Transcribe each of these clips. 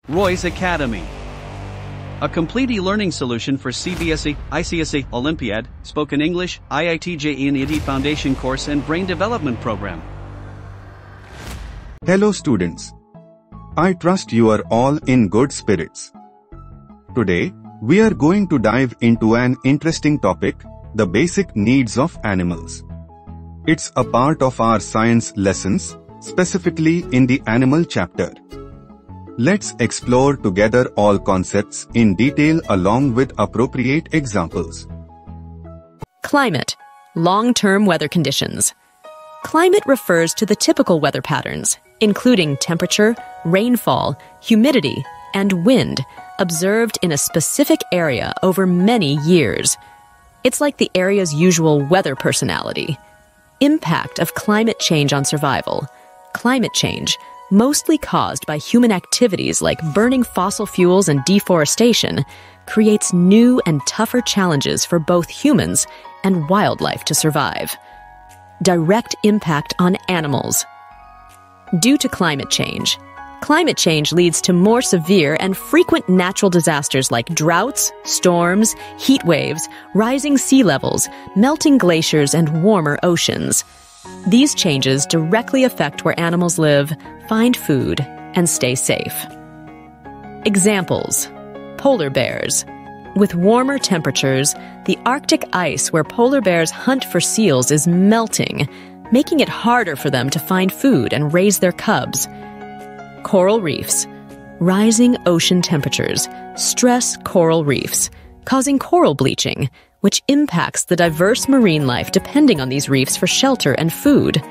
Roy's Academy. A complete e-learning solution for CBSE, ICSE, Olympiad, Spoken English, IIT JEE and ED Foundation course and Brain Development Program. Hello students. I trust you are all in good spirits. Today, we are going to dive into an interesting topic, the basic needs of animals. It's a part of our science lessons, specifically in the animal chapter. Let's explore together all concepts in detail along with appropriate examples. Climate, long-term weather conditions. Climate refers to the typical weather patterns, including temperature, rainfall, humidity, and wind, observed in a specific area over many years. It's like the area's usual weather personality. Impact of climate change on survival. Climate change, mostly caused by human activities like burning fossil fuels and deforestation, creates new and tougher challenges for both humans and wildlife to survive. Direct impact on animals. Due to climate change leads to more severe and frequent natural disasters like droughts, storms, heat waves, rising sea levels, melting glaciers, and warmer oceans. These changes directly affect where animals live, find food, and stay safe. Examples: polar bears. With warmer temperatures, the Arctic ice where polar bears hunt for seals is melting, making it harder for them to find food and raise their cubs. Coral reefs. Rising ocean temperatures stress coral reefs, causing coral bleaching, which impacts the diverse marine life depending on these reefs for shelter and food.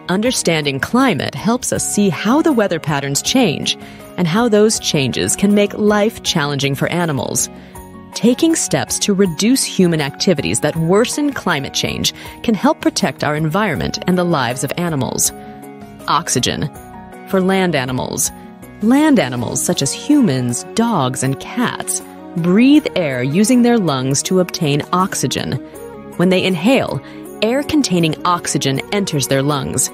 Understanding climate helps us see how the weather patterns change and how those changes can make life challenging for animals. Taking steps to reduce human activities that worsen climate change can help protect our environment and the lives of animals. Oxygen. For land animals such as humans, dogs, and cats breathe air using their lungs to obtain oxygen. When they inhale, air containing oxygen enters their lungs.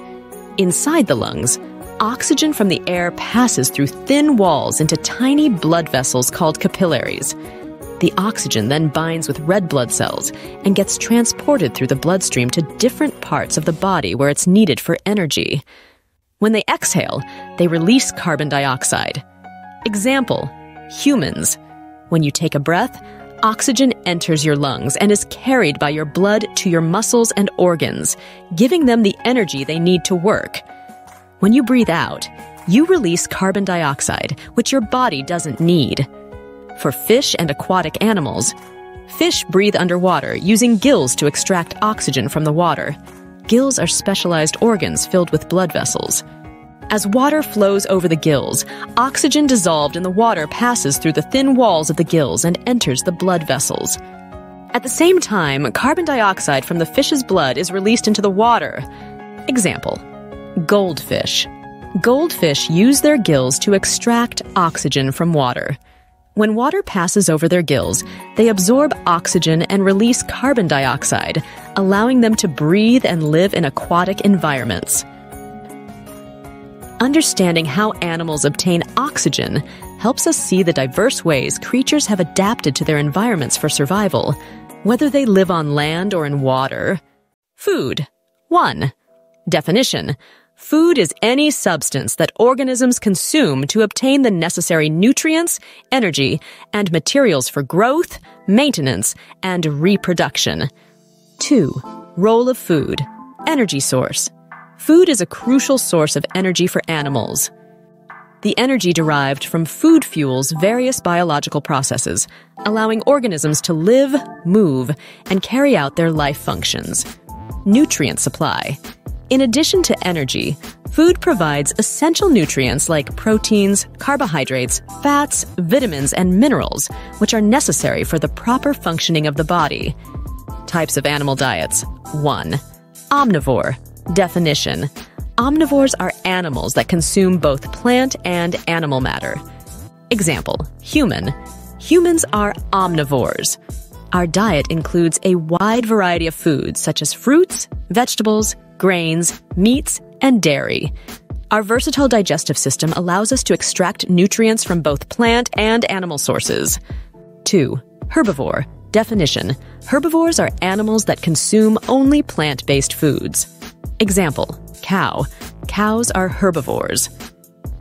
Inside the lungs, oxygen from the air passes through thin walls into tiny blood vessels called capillaries. The oxygen then binds with red blood cells and gets transported through the bloodstream to different parts of the body where it's needed for energy. When they exhale, they release carbon dioxide. Example: humans. When you take a breath, oxygen enters your lungs and is carried by your blood to your muscles and organs, giving them the energy they need to work. When you breathe out, you release carbon dioxide, which your body doesn't need. For fish and aquatic animals, fish breathe underwater using gills to extract oxygen from the water. Gills are specialized organs filled with blood vessels. As water flows over the gills, oxygen dissolved in the water passes through the thin walls of the gills and enters the blood vessels. At the same time, carbon dioxide from the fish's blood is released into the water. Example: goldfish. Goldfish use their gills to extract oxygen from water. When water passes over their gills, they absorb oxygen and release carbon dioxide, allowing them to breathe and live in aquatic environments. Understanding how animals obtain oxygen helps us see the diverse ways creatures have adapted to their environments for survival, whether they live on land or in water. Food. 1. Definition: food is any substance that organisms consume to obtain the necessary nutrients, energy, and materials for growth, maintenance, and reproduction. 2. Role of food. Energy source. Food is a crucial source of energy for animals. The energy derived from food fuels various biological processes, allowing organisms to live, move, and carry out their life functions. Nutrient supply. In addition to energy, food provides essential nutrients like proteins, carbohydrates, fats, vitamins, and minerals, which are necessary for the proper functioning of the body. Types of animal diets. 1. Omnivore. Definition: omnivores are animals that consume both plant and animal matter. Example: human. Humans are omnivores. Our diet includes a wide variety of foods such as fruits, vegetables, grains, meats, and dairy. Our versatile digestive system allows us to extract nutrients from both plant and animal sources. 2. Herbivore. Definition. Herbivores are animals that consume only plant-based foods. Example. Cow. Cows are herbivores.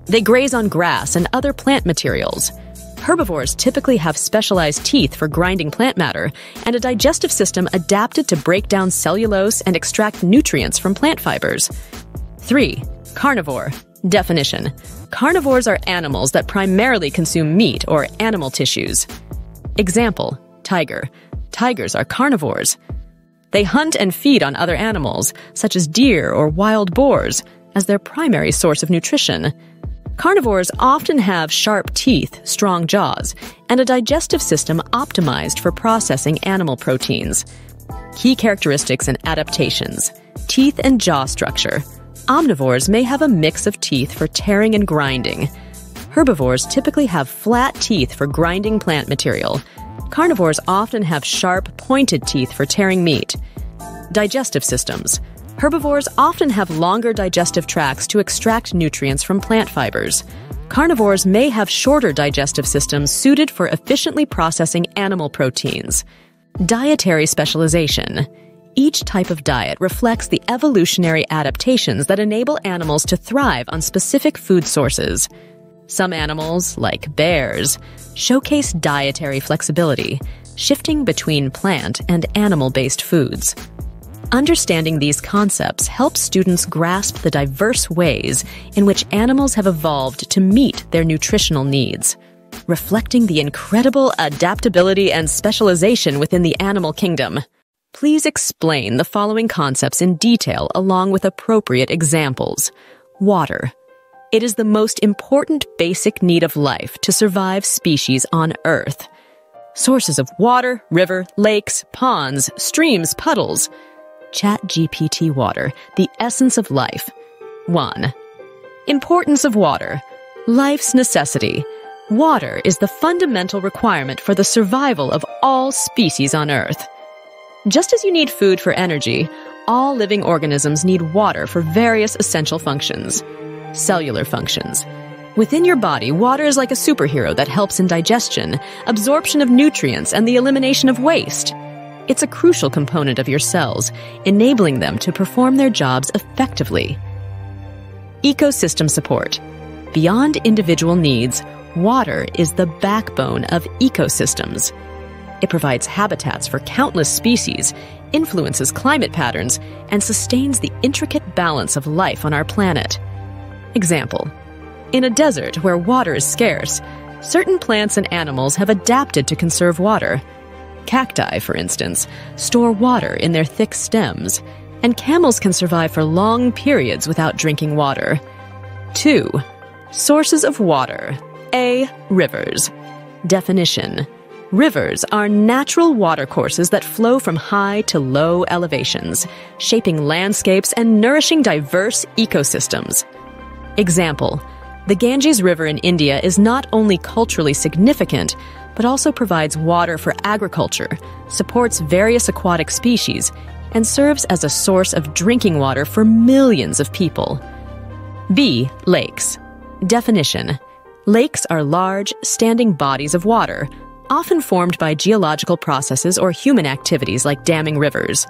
They graze on grass and other plant materials. Herbivores typically have specialized teeth for grinding plant matter and a digestive system adapted to break down cellulose and extract nutrients from plant fibers. 3. Carnivore. Definition. Carnivores are animals that primarily consume meat or animal tissues. Example. Tiger. Tigers are carnivores. They hunt and feed on other animals, such as deer or wild boars, as their primary source of nutrition. Carnivores often have sharp teeth, strong jaws, and a digestive system optimized for processing animal proteins. Key characteristics and adaptations. Teeth and jaw structure. Omnivores may have a mix of teeth for tearing and grinding. Herbivores typically have flat teeth for grinding plant material. Carnivores often have sharp, pointed teeth for tearing meat. Digestive systems. Herbivores often have longer digestive tracts to extract nutrients from plant fibers. Carnivores may have shorter digestive systems suited for efficiently processing animal proteins. Dietary specialization. Each type of diet reflects the evolutionary adaptations that enable animals to thrive on specific food sources. Some animals, like bears, showcase dietary flexibility, shifting between plant and animal-based foods. Understanding these concepts helps students grasp the diverse ways in which animals have evolved to meet their nutritional needs, reflecting the incredible adaptability and specialization within the animal kingdom. Please explain the following concepts in detail along with appropriate examples. Water. It is the most important basic need of life to survive species on Earth. Sources of water, river, lakes, ponds, streams, puddles. ChatGPT water, the essence of life. 1. Importance of water. Life's necessity. Water is the fundamental requirement for the survival of all species on Earth. Just as you need food for energy, all living organisms need water for various essential functions. Cellular functions. Within your body, water is like a superhero that helps in digestion, absorption of nutrients, and the elimination of waste. It's a crucial component of your cells, enabling them to perform their jobs effectively. Ecosystem support. Beyond individual needs, water is the backbone of ecosystems. It provides habitats for countless species, influences climate patterns, and sustains the intricate balance of life on our planet. Example. In a desert where water is scarce, certain plants and animals have adapted to conserve water. Cacti, for instance, store water in their thick stems, and camels can survive for long periods without drinking water. 2. Sources of water. A. Rivers. Definition. Rivers are natural watercourses that flow from high to low elevations, shaping landscapes and nourishing diverse ecosystems. Example. The Ganges River in India is not only culturally significant, but also provides water for agriculture, supports various aquatic species, and serves as a source of drinking water for millions of people. B. Lakes. Definition. Lakes are large, standing bodies of water, often formed by geological processes or human activities like damming rivers.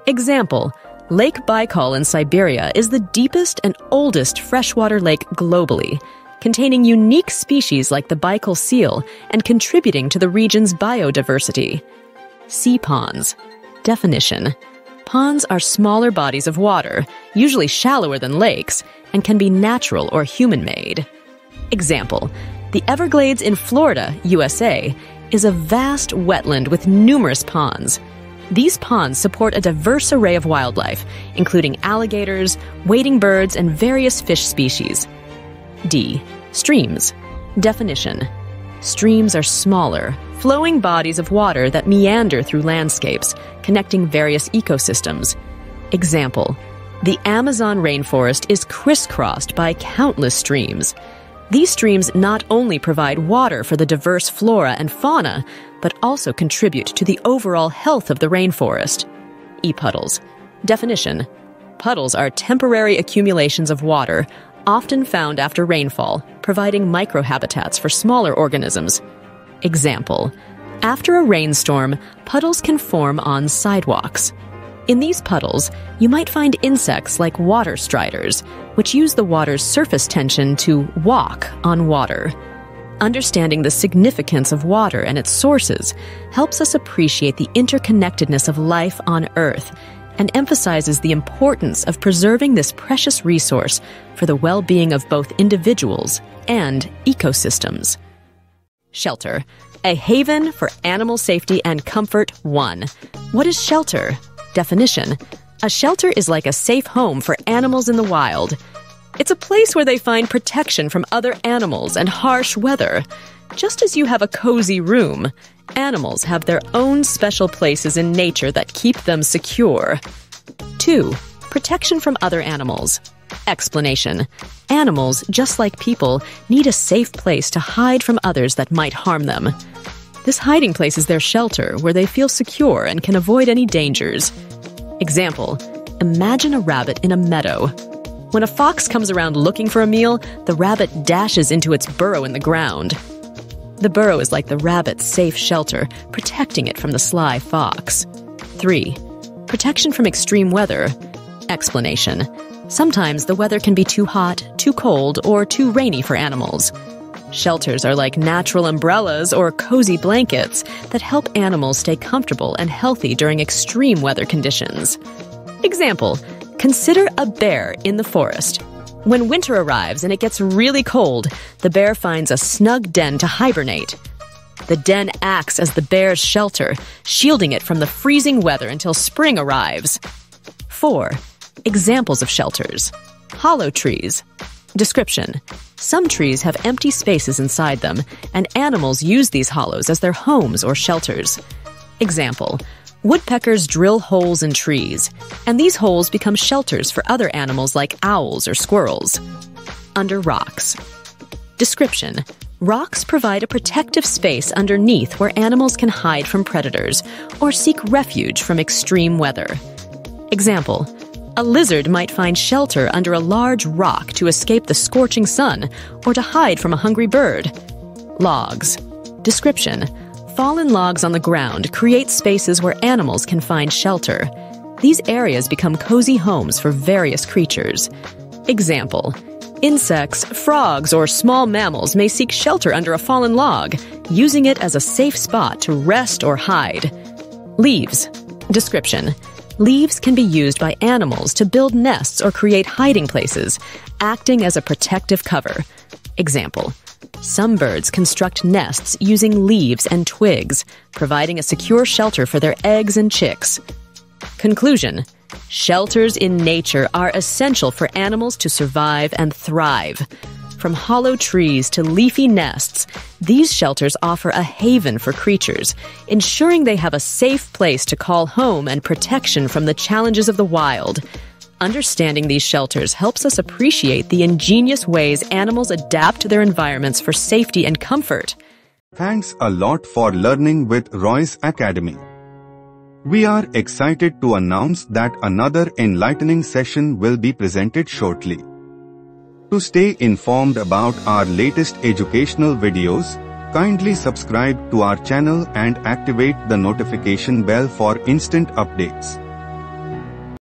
Example. Lake Baikal in Siberia is the deepest and oldest freshwater lake globally, containing unique species like the Baikal seal and contributing to the region's biodiversity. Sea ponds. Definition. Ponds are smaller bodies of water, usually shallower than lakes, and can be natural or human-made. Example. The Everglades in Florida, USA, is a vast wetland with numerous ponds. These ponds support a diverse array of wildlife, including alligators, wading birds, and various fish species. D. Streams. Definition. Streams are smaller, flowing bodies of water that meander through landscapes, connecting various ecosystems. Example. The Amazon rainforest is crisscrossed by countless streams. These streams not only provide water for the diverse flora and fauna, but also contribute to the overall health of the rainforest. E-puddles. Definition. Puddles are temporary accumulations of water, often found after rainfall, providing microhabitats for smaller organisms. Example: after a rainstorm, puddles can form on sidewalks. In these puddles, you might find insects like water striders, which use the water's surface tension to walk on water. Understanding the significance of water and its sources helps us appreciate the interconnectedness of life on Earth and emphasizes the importance of preserving this precious resource for the well-being of both individuals and ecosystems. Shelter, a haven for animal safety and comfort. 1. What is shelter? Definition: a shelter is like a safe home for animals in the wild. It's a place where they find protection from other animals and harsh weather. Just as you have a cozy room, animals have their own special places in nature that keep them secure. 2. Protection from other animals. Explanation: animals, just like people, need a safe place to hide from others that might harm them. This hiding place is their shelter, where they feel secure and can avoid any dangers. Example: imagine a rabbit in a meadow. When a fox comes around looking for a meal, the rabbit dashes into its burrow in the ground. The burrow is like the rabbit's safe shelter, protecting it from the sly fox. 3. Protection from extreme weather. Explanation: sometimes the weather can be too hot, too cold, or too rainy for animals. Shelters are like natural umbrellas or cozy blankets that help animals stay comfortable and healthy during extreme weather conditions. Example: consider a bear in the forest. When winter arrives and it gets really cold, the bear finds a snug den to hibernate. The den acts as the bear's shelter, shielding it from the freezing weather until spring arrives. 4. Examples of shelters. Hollow trees. Description: some trees have empty spaces inside them, and animals use these hollows as their homes or shelters. Example: woodpeckers drill holes in trees, and these holes become shelters for other animals like owls or squirrels. Under rocks. Description: rocks provide a protective space underneath where animals can hide from predators or seek refuge from extreme weather. Example: a lizard might find shelter under a large rock to escape the scorching sun or to hide from a hungry bird. Logs. Description: fallen logs on the ground create spaces where animals can find shelter. These areas become cozy homes for various creatures. Example: insects, frogs, or small mammals may seek shelter under a fallen log, using it as a safe spot to rest or hide. Leaves. Description: leaves can be used by animals to build nests or create hiding places, acting as a protective cover. Example: some birds construct nests using leaves and twigs, providing a secure shelter for their eggs and chicks. Conclusion: shelters in nature are essential for animals to survive and thrive. From hollow trees to leafy nests, these shelters offer a haven for creatures, ensuring they have a safe place to call home and protection from the challenges of the wild. Understanding these shelters helps us appreciate the ingenious ways animals adapt to their environments for safety and comfort. Thanks a lot for learning with Royce Academy. We are excited to announce that another enlightening session will be presented shortly. To stay informed about our latest educational videos, kindly subscribe to our channel and activate the notification bell for instant updates.